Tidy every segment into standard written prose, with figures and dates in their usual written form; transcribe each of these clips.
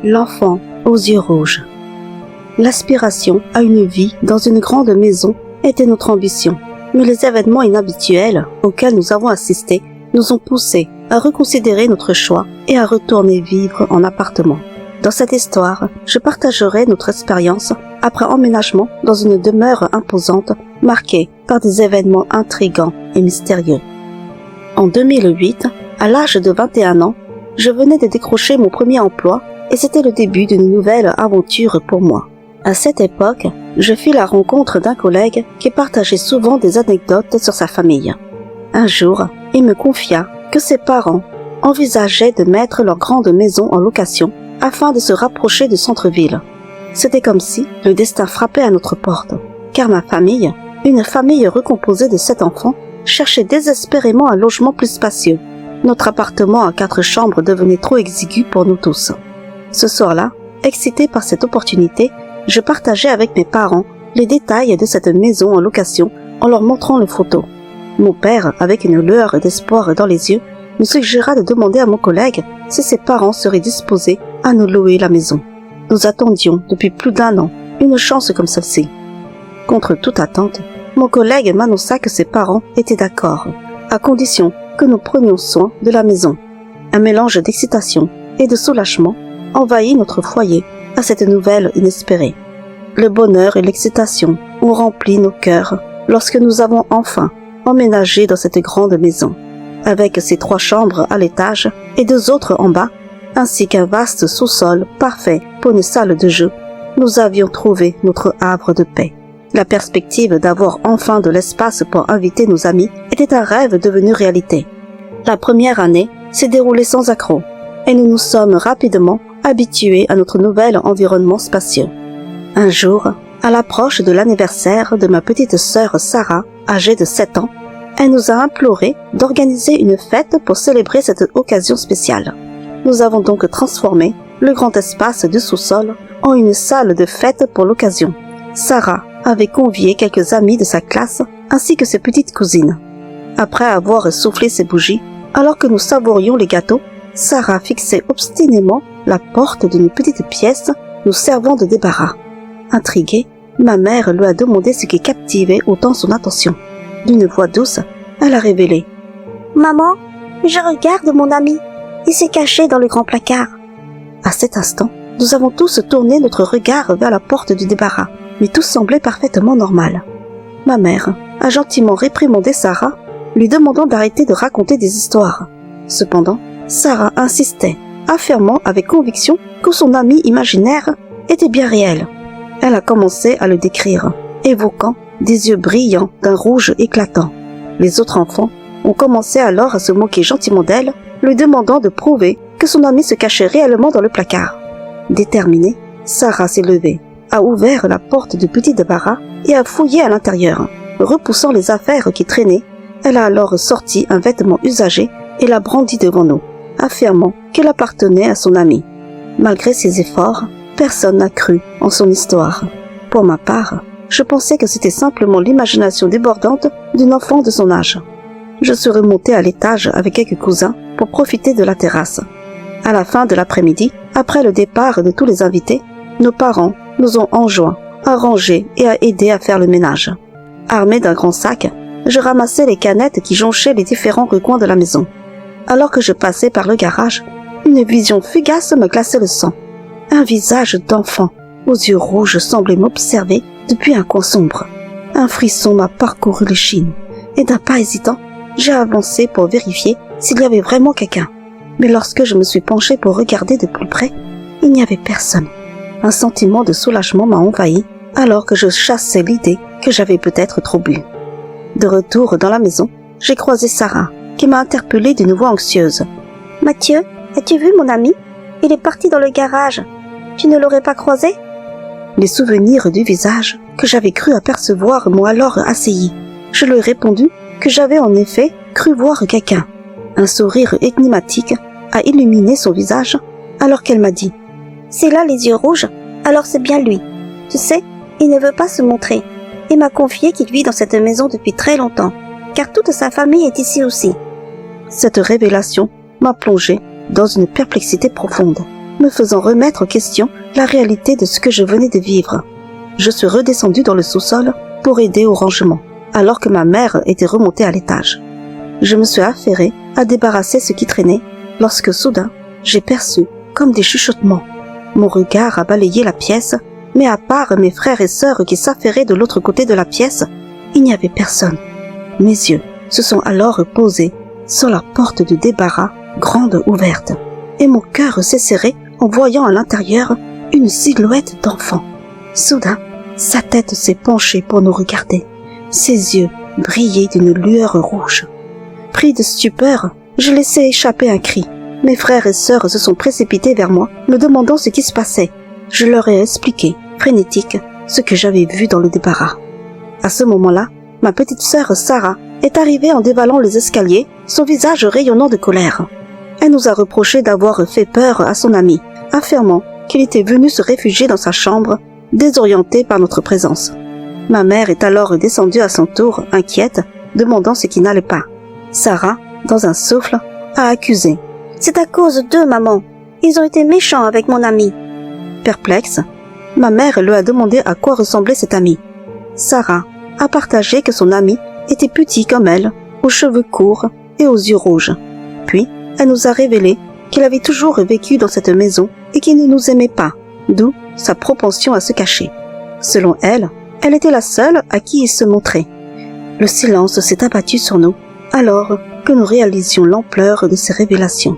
L'enfant aux yeux rouges. L'aspiration à une vie dans une grande maison était notre ambition, mais les événements inhabituels auxquels nous avons assisté nous ont poussés à reconsidérer notre choix et à retourner vivre en appartement. Dans cette histoire, je partagerai notre expérience après emménagement dans une demeure imposante marquée par des événements intrigants et mystérieux. En 2008, à l'âge de 21 ans, je venais de décrocher mon premier emploi et c'était le début d'une nouvelle aventure pour moi. À cette époque, je fis la rencontre d'un collègue qui partageait souvent des anecdotes sur sa famille. Un jour, il me confia que ses parents envisageaient de mettre leur grande maison en location afin de se rapprocher du centre-ville. C'était comme si le destin frappait à notre porte, car ma famille, une famille recomposée de 7 enfants, cherchait désespérément un logement plus spacieux. Notre appartement à 4 chambres devenait trop exigu pour nous tous. Ce soir-là, excité par cette opportunité, je partageais avec mes parents les détails de cette maison en location en leur montrant les photos. Mon père, avec une lueur d'espoir dans les yeux, me suggéra de demander à mon collègue si ses parents seraient disposés à nous louer la maison. Nous attendions depuis plus d'1 an une chance comme celle-ci. Contre toute attente, mon collègue m'annonça que ses parents étaient d'accord, à condition que nous prenions soin de la maison. Un mélange d'excitation et de soulagement envahit notre foyer à cette nouvelle inespérée. Le bonheur et l'excitation ont rempli nos cœurs lorsque nous avons enfin emménagé dans cette grande maison, avec ses 3 chambres à l'étage et 2 autres en bas, ainsi qu'un vaste sous-sol parfait pour une salle de jeu. Nous avions trouvé notre havre de paix. La perspective d'avoir enfin de l'espace pour inviter nos amis était un rêve devenu réalité. La première année s'est déroulée sans accroc, et nous nous sommes rapidement habitués à notre nouvel environnement spacieux. Un jour, à l'approche de l'anniversaire de ma petite sœur Sarah, âgée de 7 ans, elle nous a imploré d'organiser une fête pour célébrer cette occasion spéciale. Nous avons donc transformé le grand espace du sous-sol en une salle de fête pour l'occasion. Sarah avait convié quelques amis de sa classe ainsi que ses petites cousines. Après avoir soufflé ses bougies, alors que nous savourions les gâteaux, Sarah fixait obstinément la porte d'une petite pièce nous servant de débarras. Intriguée, ma mère lui a demandé ce qui captivait autant son attention. D'une voix douce, elle a révélé « Maman, je regarde mon ami. Il s'est caché dans le grand placard. » À cet instant, nous avons tous tourné notre regard vers la porte du débarras, mais tout semblait parfaitement normal. Ma mère a gentiment réprimandé Sarah, lui demandant d'arrêter de raconter des histoires. Cependant, Sarah insistait, affirmant avec conviction que son ami imaginaire était bien réel. Elle a commencé à le décrire, évoquant des yeux brillants d'un rouge éclatant. Les autres enfants ont commencé alors à se moquer gentiment d'elle, lui demandant de prouver que son ami se cachait réellement dans le placard. Déterminée, Sarah s'est levée, a ouvert la porte du petit débarras et a fouillé à l'intérieur. Repoussant les affaires qui traînaient, elle a alors sorti un vêtement usagé et l'a brandi devant nous, affirmant qu'il appartenait à son ami. Malgré ses efforts, personne n'a cru en son histoire. Pour ma part, je pensais que c'était simplement l'imagination débordante d'une enfant de son âge. Je suis remontée à l'étage avec quelques cousins pour profiter de la terrasse. À la fin de l'après-midi, après le départ de tous les invités, nos parents nous ont enjoints à ranger et à aider à faire le ménage. Armée d'un grand sac, je ramassais les canettes qui jonchaient les différents recoins de la maison. Alors que je passais par le garage, une vision fugace me glaçait le sang. Un visage d'enfant, aux yeux rouges, semblait m'observer depuis un coin sombre. Un frisson m'a parcouru l'échine, et d'un pas hésitant, j'ai avancé pour vérifier s'il y avait vraiment quelqu'un. Mais lorsque je me suis penchée pour regarder de plus près, il n'y avait personne. Un sentiment de soulagement m'a envahi, alors que je chassais l'idée que j'avais peut-être trop bu. De retour dans la maison, j'ai croisé Sarah, qui m'a interpellée d'une voix anxieuse. « Mathieu, as-tu vu mon ami? Il est parti dans le garage. Tu ne l'aurais pas croisé ?» Les souvenirs du visage que j'avais cru apercevoir m'ont alors assailli. Je lui ai répondu que j'avais en effet cru voir quelqu'un. Un sourire énigmatique a illuminé son visage alors qu'elle m'a dit « C'est là les yeux rouges, alors c'est bien lui. Tu sais, il ne veut pas se montrer. Il m'a confié qu'il vit dans cette maison depuis très longtemps, car toute sa famille est ici aussi. » Cette révélation m'a plongé dans une perplexité profonde. me faisant remettre en question la réalité de ce que je venais de vivre. Je suis redescendue dans le sous-sol pour aider au rangement, alors que ma mère était remontée à l'étage. Je me suis affairée à débarrasser ce qui traînait, lorsque soudain, j'ai perçu comme des chuchotements. Mon regard a balayé la pièce, mais à part mes frères et sœurs qui s'affairaient de l'autre côté de la pièce, il n'y avait personne. Mes yeux se sont alors posés sur la porte du débarras, grande ouverte, et mon cœur s'est serré en voyant à l'intérieur une silhouette d'enfant. Soudain, sa tête s'est penchée pour nous regarder. Ses yeux brillaient d'une lueur rouge. Pris de stupeur, je laissai échapper un cri. Mes frères et sœurs se sont précipités vers moi, me demandant ce qui se passait. Je leur ai expliqué, frénétique, ce que j'avais vu dans le débarras. À ce moment-là, ma petite sœur Sarah est arrivée en dévalant les escaliers, son visage rayonnant de colère. Elle nous a reproché d'avoir fait peur à son ami, affirmant qu'il était venu se réfugier dans sa chambre, désorienté par notre présence. Ma mère est alors descendue à son tour, inquiète, demandant ce qui n'allait pas. Sarah, dans un souffle, a accusé. « C'est à cause d'eux, maman. Ils ont été méchants avec mon ami. » Perplexe, ma mère lui a demandé à quoi ressemblait cet ami. Sarah a partagé que son ami était petit comme elle, aux cheveux courts et aux yeux rouges. Puis, elle nous a révélé qu'il avait toujours vécu dans cette maison et qu'il ne nous aimait pas, d'où sa propension à se cacher. Selon elle, elle était la seule à qui il se montrait. Le silence s'est abattu sur nous, alors que nous réalisions l'ampleur de ces révélations.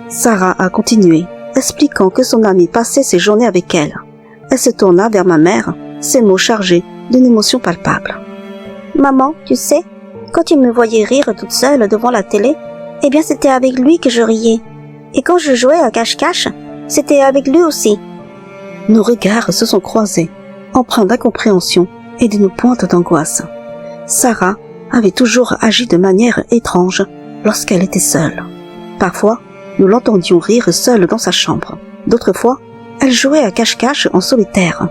Sarah a continué, expliquant que son amie passait ses journées avec elle. Elle se tourna vers ma mère, ses mots chargés d'une émotion palpable. « Maman, tu sais, quand tu me voyais rire toute seule devant la télé, eh bien c'était avec lui que je riais. Et quand je jouais à cache-cache, c'était avec lui aussi. » Nos regards se sont croisés, empreints d'incompréhension et d'une pointe d'angoisse. Sarah avait toujours agi de manière étrange lorsqu'elle était seule. Parfois, nous l'entendions rire seule dans sa chambre. D'autres fois, elle jouait à cache-cache en solitaire.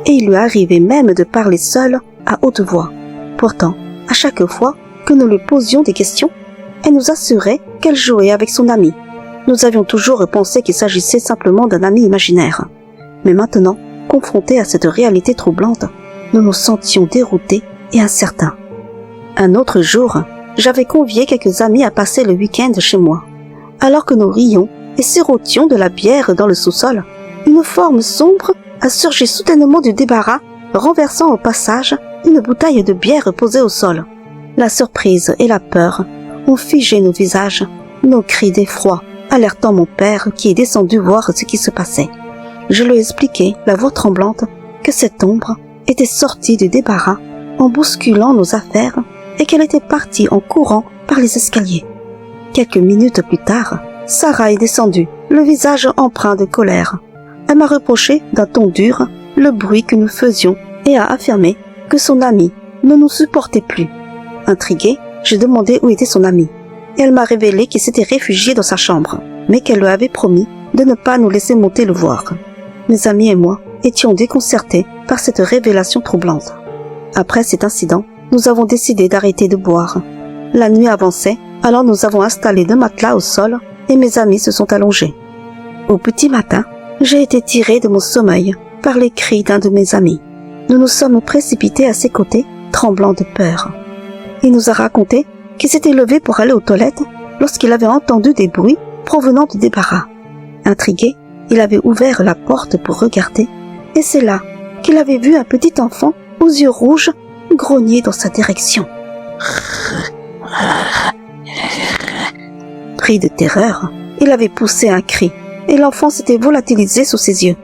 Et il lui arrivait même de parler seule à haute voix. Pourtant, à chaque fois que nous lui posions des questions, elle nous assurait qu'elle jouait avec son ami. Nous avions toujours pensé qu'il s'agissait simplement d'un ami imaginaire. Mais maintenant, confrontés à cette réalité troublante, nous nous sentions déroutés et incertains. Un autre jour, j'avais convié quelques amis à passer le week-end chez moi. Alors que nous rions et sirotions de la bière dans le sous-sol, une forme sombre a surgi soudainement du débarras, renversant au passage une bouteille de bière posée au sol. La surprise et la peur ont figé nos visages, nos cris d'effroi, alertant mon père qui est descendu voir ce qui se passait. Je lui ai expliqué, la voix tremblante, que cette ombre était sortie du débarras en bousculant nos affaires et qu'elle était partie en courant par les escaliers. Quelques minutes plus tard, Sarah est descendue, le visage empreint de colère. Elle m'a reproché d'un ton dur le bruit que nous faisions et a affirmé que son ami ne nous supportait plus. Intriguée, j'ai demandé où était son ami et elle m'a révélé qu'il s'était réfugié dans sa chambre, mais qu'elle lui avait promis de ne pas nous laisser monter le voir. Mes amis et moi étions déconcertés par cette révélation troublante. Après cet incident, nous avons décidé d'arrêter de boire. La nuit avançait, alors nous avons installé 2 matelas au sol et mes amis se sont allongés. Au petit matin, j'ai été tirée de mon sommeil par les cris d'un de mes amis. Nous nous sommes précipités à ses côtés, tremblants de peur. Il nous a raconté qu'il s'était levé pour aller aux toilettes lorsqu'il avait entendu des bruits provenant du débarras. Intrigué, il avait ouvert la porte pour regarder, et c'est là qu'il avait vu un petit enfant aux yeux rouges grogner dans sa direction. Pris de terreur, il avait poussé un cri, et l'enfant s'était volatilisé sous ses yeux.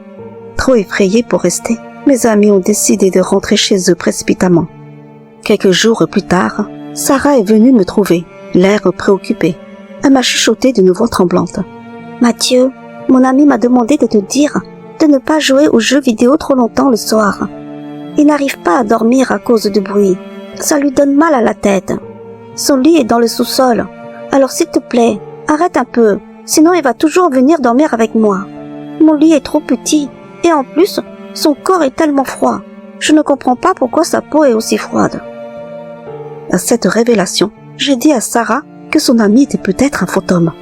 Trop effrayés pour rester, mes amis ont décidé de rentrer chez eux précipitamment. Quelques jours plus tard, Sarah est venue me trouver, l'air préoccupé. Elle m'a chuchoté d'une voix tremblante. « Mathieu, mon ami m'a demandé de te dire de ne pas jouer aux jeux vidéo trop longtemps le soir. Il n'arrive pas à dormir à cause du bruit. Ça lui donne mal à la tête. Son lit est dans le sous-sol. Alors s'il te plaît, arrête un peu, sinon il va toujours venir dormir avec moi. Mon lit est trop petit, et en plus, son corps est tellement froid. Je ne comprends pas pourquoi sa peau est aussi froide. » À cette révélation, j'ai dit à Sarah que son ami était peut-être un fantôme.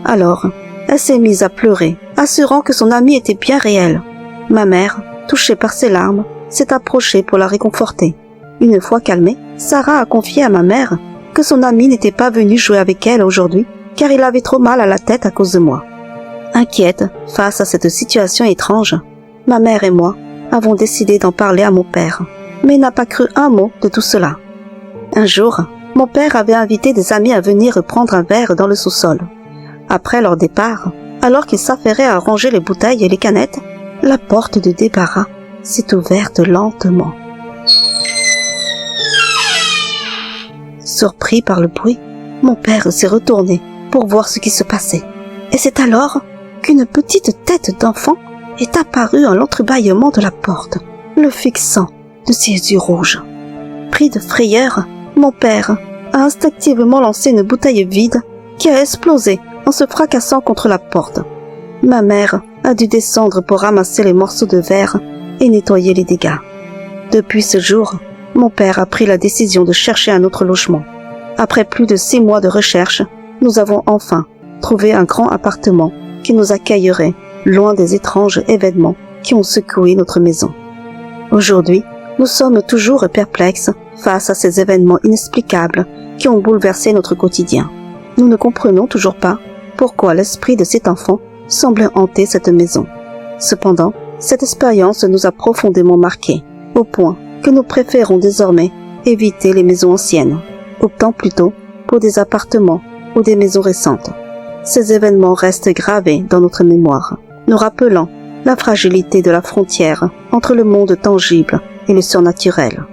Alors, elle s'est mise à pleurer, assurant que son ami était bien réel. Ma mère, touchée par ses larmes, s'est approchée pour la réconforter. Une fois calmée, Sarah a confié à ma mère que son ami n'était pas venu jouer avec elle aujourd'hui car il avait trop mal à la tête à cause de moi. Inquiète face à cette situation étrange, ma mère et moi avons décidé d'en parler à mon père, mais il n'a pas cru un mot de tout cela. Un jour, mon père avait invité des amis à venir prendre un verre dans le sous-sol. Après leur départ, alors qu'ils s'affairaient à ranger les bouteilles et les canettes, la porte de débarras s'est ouverte lentement. Surpris par le bruit, mon père s'est retourné pour voir ce qui se passait. Et c'est alors qu'une petite tête d'enfant est apparue à l'entrebâillement de la porte, le fixant de ses yeux rouges. Pris de frayeur, mon père a instinctivement lancé une bouteille vide qui a explosé en se fracassant contre la porte. Ma mère a dû descendre pour ramasser les morceaux de verre et nettoyer les dégâts. Depuis ce jour, mon père a pris la décision de chercher un autre logement. Après plus de 6 mois de recherche, nous avons enfin trouvé un grand appartement qui nous accueillerait loin des étranges événements qui ont secoué notre maison. Aujourd'hui, nous sommes toujours perplexes face à ces événements inexplicables qui ont bouleversé notre quotidien. Nous ne comprenons toujours pas pourquoi l'esprit de cet enfant semblait hanter cette maison. Cependant, cette expérience nous a profondément marqués, au point que nous préférons désormais éviter les maisons anciennes, optant plutôt pour des appartements ou des maisons récentes. Ces événements restent gravés dans notre mémoire, nous rappelant la fragilité de la frontière entre le monde tangible et le surnaturel.